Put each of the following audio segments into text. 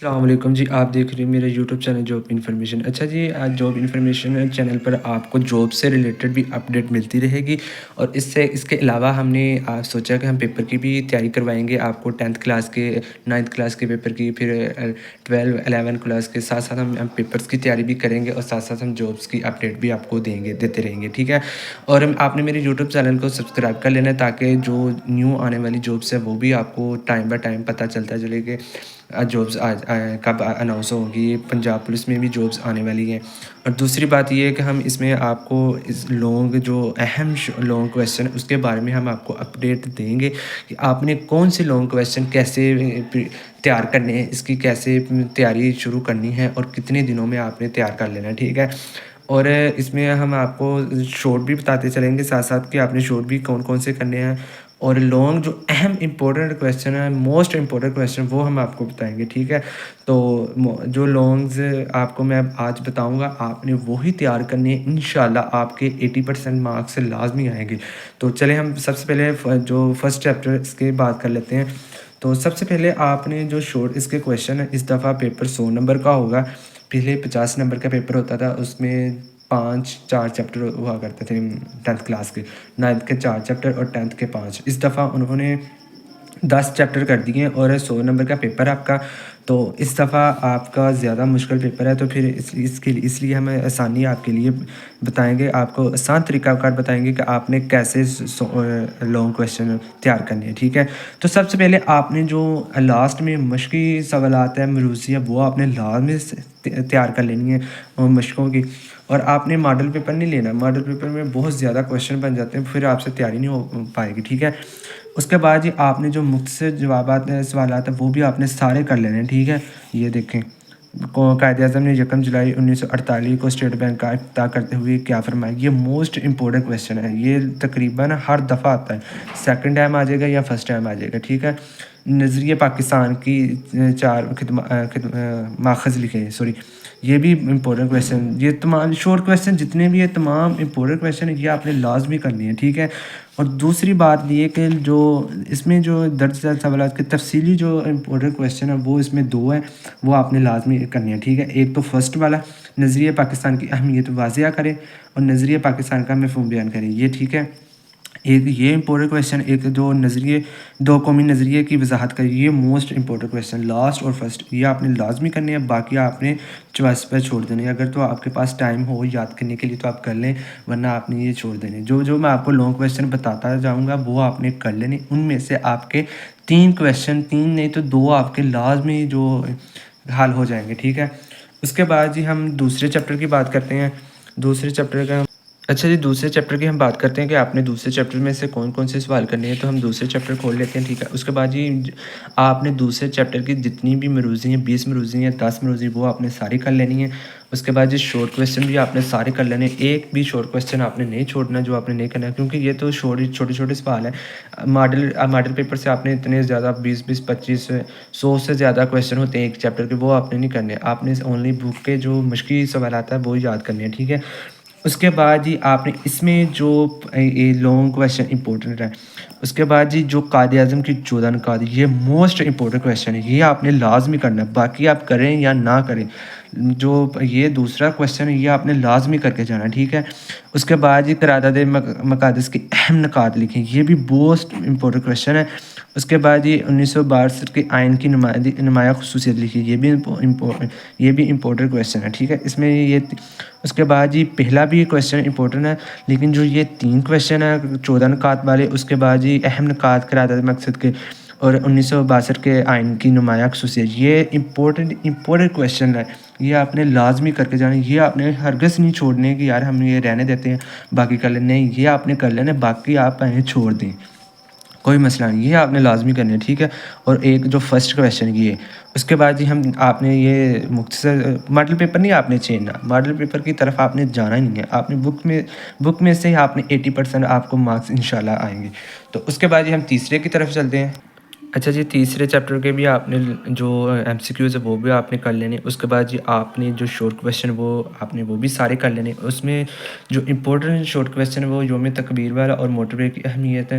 السلام علیکم جی، آپ دیکھ رہے ہیں میرا یوٹیوب چینل جاب انفارمیشن۔ اچھا جی، آج جاب انفارمیشن چینل پر آپ کو جاب سے ریلیٹڈ بھی اپڈیٹ ملتی رہے گی، اور اس کے علاوہ ہم نے سوچا کہ ہم پیپر کی بھی تیاری کروائیں گے آپ کو، 10th کلاس کے، 9th کلاس کے پیپر کی، پھر 12 11 کلاس کے ساتھ ساتھ ہم پیپرس کی تیاری بھی کریں گے، اور ساتھ ساتھ ہم جابس کی اپڈیٹ بھی آپ کو دیتے رہیں گے، ٹھیک ہے۔ اور آپ نے میرے یوٹیوب چینل کو سبسکرائب کر لینا ہے تاکہ جو نیو آنے والی جابس ہے وہ بھی آپ کو ٹائم بائی ٹائم پتہ چلتا چلے کہ جابس کب اناؤنس ہوگی۔ پنجاب پولیس میں بھی جابس آنے والی ہیں۔ اور دوسری بات یہ ہے کہ ہم اس میں آپ کو اس لانگ جو اہم لانگ کویسچن اس کے بارے میں ہم آپ کو اپڈیٹ دیں گے کہ آپ نے کون سے لانگ کویسچن کیسے تیار کرنے ہیں، اس کی کیسے تیاری شروع کرنی ہے، اور کتنے دنوں میں آپ نے تیار کر لینا ہے، ٹھیک ہے۔ اور اس میں ہم آپ کو شارٹ بھی بتاتے چلیں گے ساتھ ساتھ کہ آپ نے شارٹ بھی کون کون سے کرنے ہیں، اور لانگ جو اہم امپورٹنٹ کویسچن ہے، موسٹ امپورٹنٹ کویسچن، وہ ہم آپ کو بتائیں گے، ٹھیک ہے۔ تو جو لانگز آپ کو میں آج بتاؤں گا آپ نے وہی تیار کرنے ہیں، انشاءاللہ آپ کے 80% مارکس لازمی آئیں گے۔ تو چلیں ہم سب سے پہلے جو فرسٹ چیپٹر اس کے بات کر لیتے ہیں۔ تو سب سے پہلے آپ نے جو شارٹ اس کے کویسچن ہے، اس دفعہ پیپر 100 نمبر کا ہوگا۔ پہلے 50 نمبر کا پیپر ہوتا تھا، اس میں 4 چیپٹر ہوا کرتے تھے 10th کلاس کے، 9th کے 4 چیپٹر اور 10th کے 5۔ اس دفعہ انہوں نے 10 چیپٹر کر دیے ہیں، اور 100 نمبر کا پیپر آپ کا۔ تو اس دفعہ آپ کا زیادہ مشکل پیپر ہے، تو پھر اس لیے ہمیں آسانی آپ کے لیے بتائیں گے، آپ کو آسان طریقہ کار بتائیں گے کہ آپ نے کیسے لانگ کویسچن تیار کرنے ہیں، ٹھیک ہے۔ تو سب سے پہلے آپ نے جو لاسٹ میں مشقی سوالات ہیں، مروزیہ، وہ آپ نے لازمی تیار کر لینی ہے مشقوں کی۔ اور آپ نے ماڈل پیپر نہیں لینا، ماڈل پیپر میں بہت زیادہ کویسچن بن جاتے ہیں، پھر آپ سے تیاری نہیں ہو پائے گی، ٹھیک ہے۔ اس کے بعد آپ نے جو مختصر جوابات سوالات ہیں وہ بھی آپ نے سارے کر لینے ہیں، ٹھیک ہے۔ یہ دیکھیں، قائد اعظم نے 1 جولائی 1948 کو اسٹیٹ بینک کا افتتاح کرتے ہوئے کیا فرمایا؟ یہ موسٹ امپورٹنٹ کویسچن ہے، یہ تقریباً ہر دفعہ آتا ہے، سیکنڈ ٹائم آ جائے گا یا فرسٹ ٹائم آ جائے گا، ٹھیک ہے۔ نظریہ پاکستان کی 4 ماخذ لکھیں، یہ بھی امپورٹنٹ کویسچن، یہ تمام شارٹ کویسچن جتنے بھی ہیں تمام امپورٹنٹ کویسچن یہ آپ نے لازمی کرنی ہے، ٹھیک ہے۔ اور دوسری بات یہ کہ جو اس میں جو درج ذیل سوالات کے تفصیلی جو امپورٹنٹ کویسچن ہیں وہ اس میں 2 ہیں، وہ آپ نے لازمی کرنی ہے، ٹھیک ہے۔ ایک تو فرسٹ والا، نظریہ پاکستان کی اہمیت واضح کریں اور نظریہ پاکستان کا مفہوم بیان کریں، یہ ٹھیک ہے۔ ایک یہ امپورٹنٹ کویسچن، ایک جو نظریے 2 قومی نظریے کی وضاحت کریں، یہ موسٹ امپورٹنٹ کویسچن، لاسٹ اور فرسٹ یہ آپ نے لازمی کرنے ہیں، باقی آپ نے چوائس پہ چھوڑ دینے ہیں۔ اگر تو آپ کے پاس ٹائم ہو یاد کرنے کے لیے تو آپ کر لیں، ورنہ آپ نے یہ چھوڑ دینے۔ جو میں آپ کو لانگ کویسچن بتاتا جاؤں گا وہ آپ نے کر لینے، ان میں سے آپ کے 3 کویسچن، 3 نہیں تو 2 آپ کے لازمی جو حل ہو جائیں گے، ٹھیک ہے۔ اس کے بعد جی ہم دوسرے چیپٹر کی بات کرتے ہیں۔ دوسرے چیپٹر کا اچھا جی، دوسرے چیپٹر کی ہم بات کرتے ہیں کہ آپ نے دوسرے چیپٹر میں سے کون کون سے سوال کرنے ہیں، تو ہم دوسرے چیپٹر کھول لیتے ہیں، ٹھیک ہے۔ اس کے بعد جی آپ نے دوسرے چیپٹر کی جتنی بھی مروزی ہیں، 20 مروزی ہیں، 10 مروزی، وہ آپ نے ساری کر لینی ہیں۔ اس کے بعد جی شارٹ کویسچن بھی آپ نے سارے کر لینے، ایک بھی شارٹ کویسچن آپ نے نہیں چھوڑنا جو آپ نے نہیں کرنا ہے، کیونکہ یہ تو چھوٹے چھوٹے سوال ہیں۔ ماڈل پیپر سے آپ نے اتنے زیادہ 20 25 100 سے زیادہ کویسچن ہوتے ہیں ایک چیپٹر کے، وہ آپ نے نہیں کرنے، آپ نے اونلی بک کے جو مشکل سوالات ہیں وہ یاد کرنے ہیں، ٹھیک ہے۔ اس کے بعد جی آپ نے اس میں جو لانگ کویسچن امپورٹنٹ ہے، اس کے بعد جی جو قائد اعظم کی 14 نکات، یہ موسٹ امپورٹنٹ کویسچن ہے، یہ آپ نے لازمی کرنا ہے، باقی آپ کریں یا نہ کریں، جو یہ دوسرا کویسچن ہے یہ آپ نے لازمی کر کے جانا ہے، ٹھیک ہے۔ اس کے بعد جی قرارداد مقادس کی اہم نکات لکھیں، یہ بھی موسٹ امپورٹنٹ کویسچن ہے۔ اس کے بعد جی 1962 کے آئین کی نمایاں خصوصیت لکھی، یہ بھی امپورٹنٹ کویسچن ہے، ٹھیک ہے۔ اس میں اس کے بعد جی پہلا بھی کویسچن امپورٹنٹ ہے، لیکن جو یہ 3 کویسچن ہیں 14 نکات والے، اس کے بعد جی اہم نکات قرارداد مقصد کے اور 1962 کے آئین کی نمایاں خصوصیت، یہ امپورٹنٹ کویسچن ہے، یہ آپ نے لازمی کر کے جانا ہے، یہ آپ نے ہرگز نہیں چھوڑنے کہ یار ہم یہ رہنے دیتے ہیں باقی کر لیں، نہیں، یہ آپ نے کر لینا، باقی آپ چھوڑ دیں، کوئی مسئلہ نہیں، یہ آپ نے لازمی کرنا ہے، ٹھیک ہے۔ اور ایک جو فرسٹ کویسچن یہ ہے، اس کے بعد جی آپ نے یہ مختصر ماڈل پیپر نہیں آپ نے چھیڑنا، ماڈل پیپر کی طرف آپ نے جانا ہی نہیں ہے، آپ نے بک میں سے ہی آپ نے 80% آپ کو مارکس انشاءاللہ آئیں گے۔ تو اس کے بعد جی ہم تیسرے کی طرف چلتے ہیں۔ اچھا جی، تیسرے چیپٹر کے بھی آپ نے جو MCQs ہے وہ بھی آپ نے کر لینے، اس کے بعد جی آپ نے جو شارٹ کویسچن وہ بھی سارے کر لینے، اس میں جو امپورٹنٹ شارٹ کویسچن ہے وہ یوم تکبیر والا اور موٹر وے کی اہمیت ہے،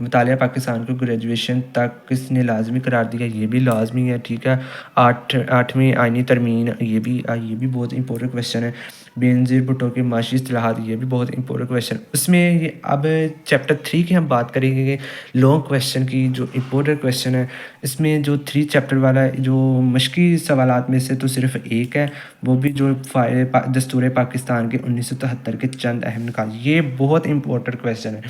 مطالعہ پاکستان کو گریجویشن تک کس نے لازمی قرار دیا، یہ بھی لازمی ہے، ٹھیک ہے۔ آٹھویں آئینی ترمیم، یہ بھی بہت امپورٹنٹ کویشچن ہے۔ بے نظیر بھٹو کے معاشی اصطلاحات، یہ بھی بہت امپورٹنٹ کویشچن۔ اس میں اب چیپٹر 3 کی ہم بات کریں گے، لانگ کویشچن کی، جو امپورٹنٹ کویشچن ہے۔ اس میں جو 3 چیپٹر والا جو مشقی سوالات میں سے تو صرف ایک ہے، وہ بھی جو دستور پاکستان کے 1973 کے چند اہم نکات، یہ بہت امپورٹنٹ کویشچن ہے،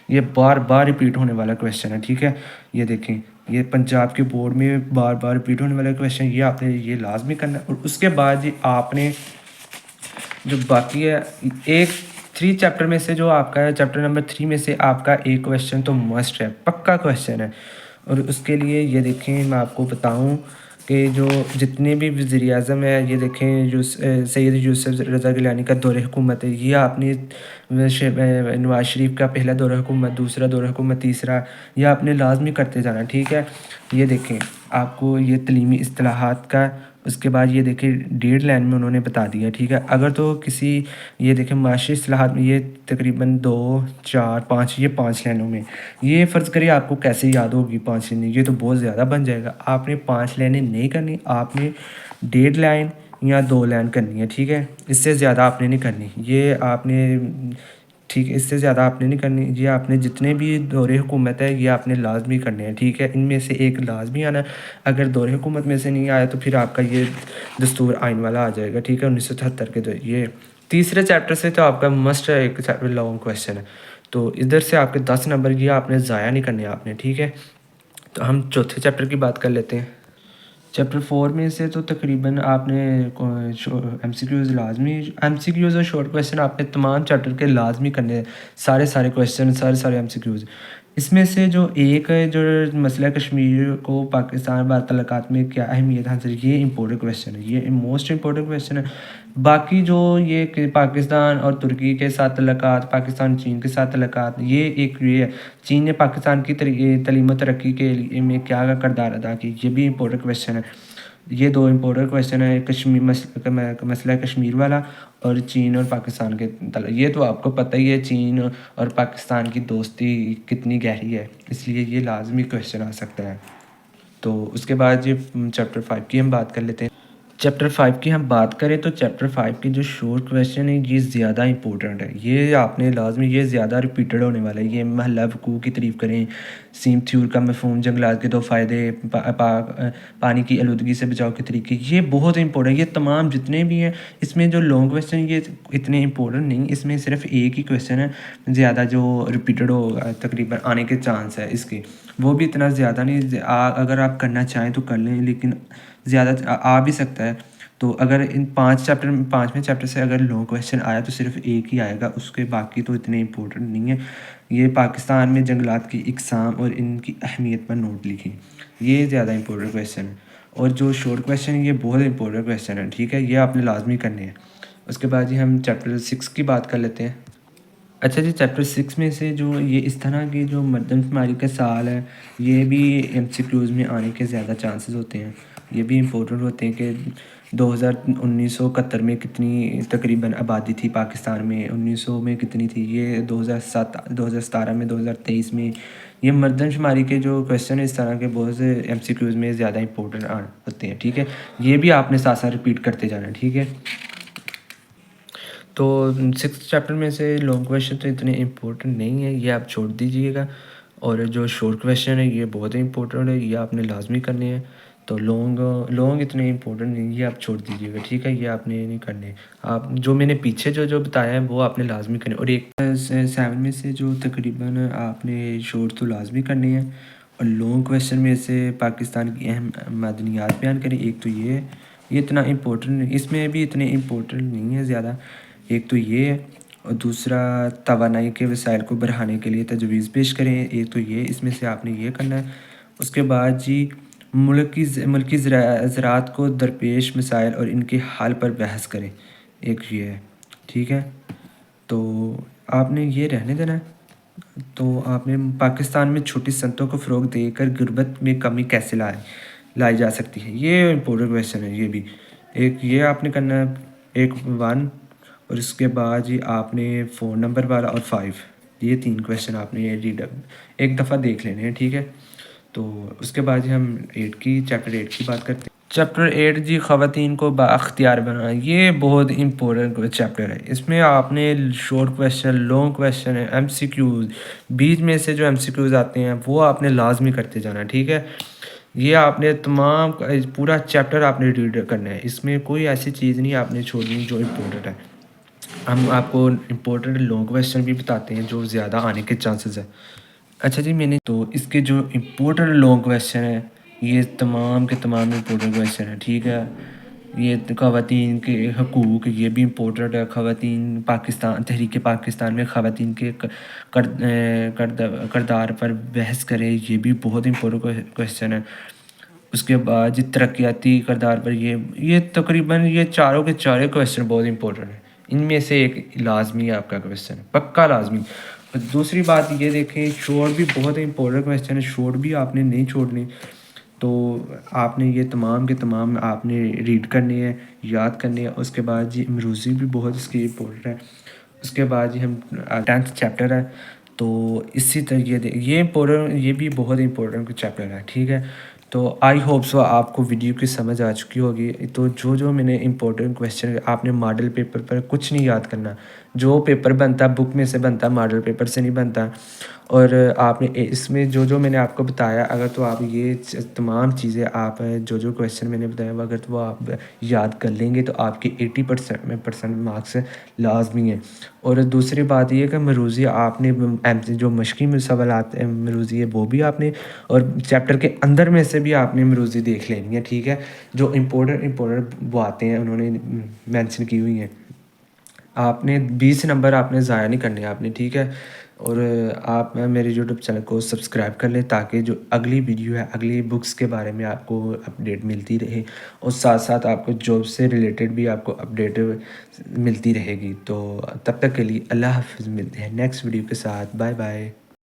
یہ بار بار ریپیٹ ہونے والا کویشچن ہے، ٹھیک ہے۔ یہ دیکھیں، یہ پنجاب کے بورڈ میں بار بار ریپیٹ ہونے والا کویشچن، یہ آپ نے یہ لازمی کرنا ہے۔ اور اس کے بعد آپ نے جو باقی ہے، ایک 3 چیپٹر میں سے جو آپ کا ہے، چیپٹر نمبر 3 میں سے آپ کا ایک کویشچن تو مسٹ ہے، پکا کویشچن ہے۔ اور اس کے لیے یہ دیکھیں، میں آپ کو بتاؤں کہ جو جتنے بھی وزیر اعظم ہے، یہ دیکھیں جو سید یوسف رضا گیلانی کا دور حکومت ہے، یہ آپ نے نواز شریف کا پہلا دور حکومت، دوسرا دور حکومت، تیسرا، یہ آپ نے لازمی کرتے جانا، ٹھیک ہے۔ یہ دیکھیں آپ کو یہ تعلیمی اصطلاحات کا، اس کے بعد یہ دیکھیں 1.5 لائن میں انہوں نے بتا دیا، ٹھیک ہے۔ اگر تو کسی، یہ دیکھیں معاشی اصطلاحات میں یہ تقریباً 2 4 5، یہ 5 لائنوں میں، یہ فرض کریے آپ کو کیسے یاد ہوگی 5 لائنیں، یہ تو بہت زیادہ بن جائے گا۔ آپ نے 5 لائنیں نہیں کرنی، آپ نے 1.5 لائن یا 2 لائن کرنی ہے، ٹھیک ہے۔ اس سے زیادہ آپ نے نہیں کرنی، یہ آپ نے، ٹھیک ہے، اس سے زیادہ آپ نے نہیں کرنی، یہ آپ نے جتنے بھی دور حکومت ہے یہ آپ نے لازمی کرنے ہیں، ٹھیک ہے۔ ان میں سے ایک لازمی آنا ہے، اگر دور حکومت میں سے نہیں آیا تو پھر آپ کا یہ دستور آئین والا آ جائے گا، ٹھیک ہے، 1973 کے۔ تو یہ تیسرے چیپٹر سے تو آپ کا مسٹ ہے، ایک چیپٹر لانگ کویشچن ہے، تو ادھر سے آپ کے 10 نمبر یہ آپ نے ضائع نہیں کرنے آپ نے، ٹھیک ہے۔ تو ہم چوتھے چیپٹر کی بات کر لیتے ہیں۔ چیپٹر 4 میں سے تو تقریباً آپ نے ایم سی کیوز لازمی، ایم سی کیوز اور شارٹ کویشچن آپ نے تمام چیپٹر کے لازمی کرنے ہیں، سارے کویشچن، سارے ایم سی کیوز۔ اس میں سے جو ایک ہے، جو مسئلہ کشمیر کو پاکستان بھارت تعلقات میں کیا اہمیت حاصل ہے، یہ امپورٹنٹ کویشچن ہے، یہ موسٹ امپورٹنٹ کویشچن ہے۔ باقی جو یہ کہ پاکستان اور ترکی کے ساتھ تعلقات، پاکستان چین کے ساتھ تعلقات، یہ ہے چین نے پاکستان کی تعلیم و ترقی کے لیے میں کیا کردار ادا کی، یہ بھی امپورٹنٹ کویشچن ہے۔ یہ 2 امپورٹنٹ کویشچن ہے، مسئلہ کشمیر والا اور چین اور پاکستان کے تعلق، یہ تو آپ کو پتہ ہی ہے چین اور پاکستان کی دوستی کتنی گہری ہے، اس لیے یہ لازمی کویشچن آ سکتا ہے۔ تو اس کے بعد یہ چیپٹر 5 کی ہم بات کر لیتے ہیں۔ چیپٹر 5 کی ہم بات کریں تو چیپٹر 5 کی جو شورٹ کویشچن ہے یہ زیادہ امپورٹنٹ ہے، یہ آپ نے لازمی، یہ زیادہ ریپیٹڈ ہونے والا ہے۔ یہ محلہ وقوع کی تعریف کریں، سیم تھیور کا مفہوم، جنگلات کے 2 فائدے، پانی کی آلودگی سے بچاؤ کے طریقے، یہ بہت امپورٹنٹ ہے۔ یہ تمام جتنے بھی ہیں، اس میں جو لانگ کویشچن یہ اتنے امپورٹنٹ نہیں، اس میں صرف ایک ہی کویشچن ہے زیادہ جو ریپیٹڈ ہوگا، تقریباً آنے کے چانس ہے اس کے، وہ بھی اتنا زیادہ نہیں، اگر آپ کرنا چاہیں تو کر لیں، لیکن زیادہ آ بھی سکتا ہے۔ تو اگر ان 5ویں چیپٹر سے اگر لانگ کویشچن آیا تو صرف ایک ہی آئے گا، اس کے باقی تو اتنے امپورٹنٹ نہیں ہے۔ یہ پاکستان میں جنگلات کی اقسام اور ان کی اہمیت پر نوٹ لکھیں، یہ زیادہ امپورٹنٹ کویشچن ہے۔ اور جو شارٹ کویشچن ہے یہ بہت امپورٹنٹ کویشچن ہے، ٹھیک ہے، یہ آپ نے لازمی کرنے ہیں۔ اس کے بعد ہم چیپٹر 6 کی بات کر لیتے ہیں۔ اچھا جی، چیپٹر 6 میں سے جو یہ اس طرح کی جو مردم شماری کا سال ہے، یہ بھی ایم سی کیوز میں آنے کے زیادہ چانسز ہوتے ہیں، یہ بھی امپورٹنٹ ہوتے ہیں کہ 1971 میں کتنی تقریباً آبادی تھی پاکستان میں، 1900 میں کتنی تھی، یہ 2017 میں، 2023 میں، یہ مردم شماری کے جو کویشچن ہیں اس طرح کے بہت سے ایم سی کیوز میں زیادہ امپورٹنٹ ہوتے ہیں، ٹھیک ہے۔ یہ بھی آپ نے ساتھ ساتھ ریپیٹ کرتے جانا ہے، ٹھیک ہے۔ تو 6 چیپٹر میں سے لانگ کویشچن تو اتنے امپورٹنٹ نہیں ہے، یہ آپ چھوڑ دیجیے گا۔ اور جو شارٹ کویشچن ہے یہ بہت امپورٹنٹ ہے، یہ آپ نے لازمی کرنے ہیں۔ تو لانگ اتنے امپورٹنٹ نہیں، یہ آپ چھوڑ دیجیے گا، ٹھیک ہے، یہ آپ نے نہیں کرنے۔ آپ جو میں نے پیچھے جو بتایا ہے وہ آپ نے لازمی کرنے، اور ایک 7 میں سے جو تقریباً آپ نے شارٹ تو لازمی کرنے ہیں، اور لانگ کویشچن میں سے پاکستان کی اہم معدنیات بیان کریں، ایک تو یہ اتنا امپورٹنٹ نہیں، اس میں بھی اتنے امپورٹنٹ نہیں ہے زیادہ، ایک تو یہ ہے، اور دوسرا توانائی کے وسائل کو بڑھانے کے لیے تجویز پیش کریں، ایک تو یہ، اس میں سے آپ نے یہ کرنا ہے۔ اس کے بعد جی ملکی زراعت کو درپیش مسائل اور ان کے حل پر بحث کریں، ایک یہ ہے، ٹھیک ہے۔ تو آپ نے یہ رہنے دینا ہے۔ تو آپ نے پاکستان میں چھوٹی صنعتوں کو فروغ دے کر غربت میں کمی کیسے لائی جا سکتی ہے، یہ امپورٹنٹ کویشچن ہے، یہ بھی ایک یہ آپ نے کرنا ہے، ایک 1۔ اور اس کے بعد جی آپ نے 4 نمبر والا اور 5 یہ 3 کویشچن آپ نے ریڈ ایک دفعہ دیکھ لینے ہیں، ٹھیک ہے؟ تو اس کے بعد جی ہم چیپٹر 8 کی بات کرتے ہیں۔ چیپٹر 8 جی خواتین کو بااختیار بنانا، یہ بہت امپورٹنٹ چیپٹر ہے۔ اس میں آپ نے short question, long question, M C Qs, بیچ میں سے جو ایم سی کیوز آتے ہیں وہ آپ نے لازمی کرتے جانا ہے، ٹھیک ہے؟ یہ آپ نے تمام پورا چیپٹر آپ نے ریڈ کرنا ہے، اس میں کوئی ایسی چیز نہیں آپ نے چھوڑنی جو امپورٹنٹ ہے۔ ہم آپ کو امپورٹنٹ لانگ کویشچن بھی بتاتے ہیں جو زیادہ آنے کے چانسز ہیں۔ اچھا جی، میں نے تو اس کے جو امپورٹنٹ لانگ کویشچن ہے، یہ تمام کے تمام امپورٹنٹ کویشچن ہے، ٹھیک ہے؟ یہ خواتین کے حقوق، یہ بھی امپورٹنٹ ہے۔ خواتین پاکستان، تحریک پاکستان میں خواتین کے کردار پر بحث کرے، یہ بھی بہت امپورٹنٹ کویشچن ہے۔ اس کے بعد جی ترقیاتی کردار پر یہ تقریباً یہ چاروں کے چارے کویشچن بہت امپورٹنٹ ہیں، ان میں سے ایک لازمی ہے آپ کا کویشچن، پکا لازمی۔ دوسری بات یہ دیکھیں، شورٹ بھی بہت امپورٹنٹ کویشچن ہے، شورٹ بھی آپ نے نہیں چھوڑنے، تو آپ نے یہ تمام کے تمام آپ نے ریڈ کرنے ہیں، یاد کرنے ہیں۔ اس کے بعد جی امروزی بھی بہت اس کی امپورٹنٹ ہے۔ اس کے بعد جی ہم 10th چیپٹر ہے، تو اسی طرح یہ بھی بہت امپورٹنٹ چیپٹر ہے، ٹھیک ہے؟ تو آئی ہوپ سو آپ کو ویڈیو کی سمجھ آ چکی ہوگی۔ تو جو میں نے امپورٹنٹ کویشچن، آپ نے ماڈل پیپر پر کچھ نہیں یاد کرنا، جو پیپر بنتا بک میں سے بنتا، ماڈل پیپر سے نہیں بنتا۔ اور آپ نے اس میں جو میں نے آپ کو بتایا، اگر تو آپ یہ تمام چیزیں آپ جو کویشچن میں نے بتایا اگر تو وہ آپ یاد کر لیں گے تو آپ کے 80% مارکس لازمی ہیں۔ اور دوسری بات یہ کہ مروزی آپ نے جو مشقی سوالات مروزی ہے وہ بھی آپ نے، اور چیپٹر کے اندر میں سے بھی آپ نے مروزی دیکھ لینی ہے، ٹھیک ہے؟ جو امپورٹنٹ وہ آتے ہیں انہوں نے مینشن کی ہوئی ہیں، آپ نے 20 نمبر آپ نے ضائع نہیں کرنے آپ نے، ٹھیک ہے؟ اور آپ میرے یوٹیوب چینل کو سبسکرائب کر لیں تاکہ جو اگلی ویڈیو ہے، اگلی بکس کے بارے میں آپ کو اپڈیٹ ملتی رہے، اور ساتھ ساتھ آپ کو جاب سے ریلیٹڈ بھی آپ کو اپڈیٹ ملتی رہے گی۔ تو تب تک کے لیے اللہ حافظ، ملتے ہیں نیکسٹ ویڈیو کے ساتھ، بائے بائے۔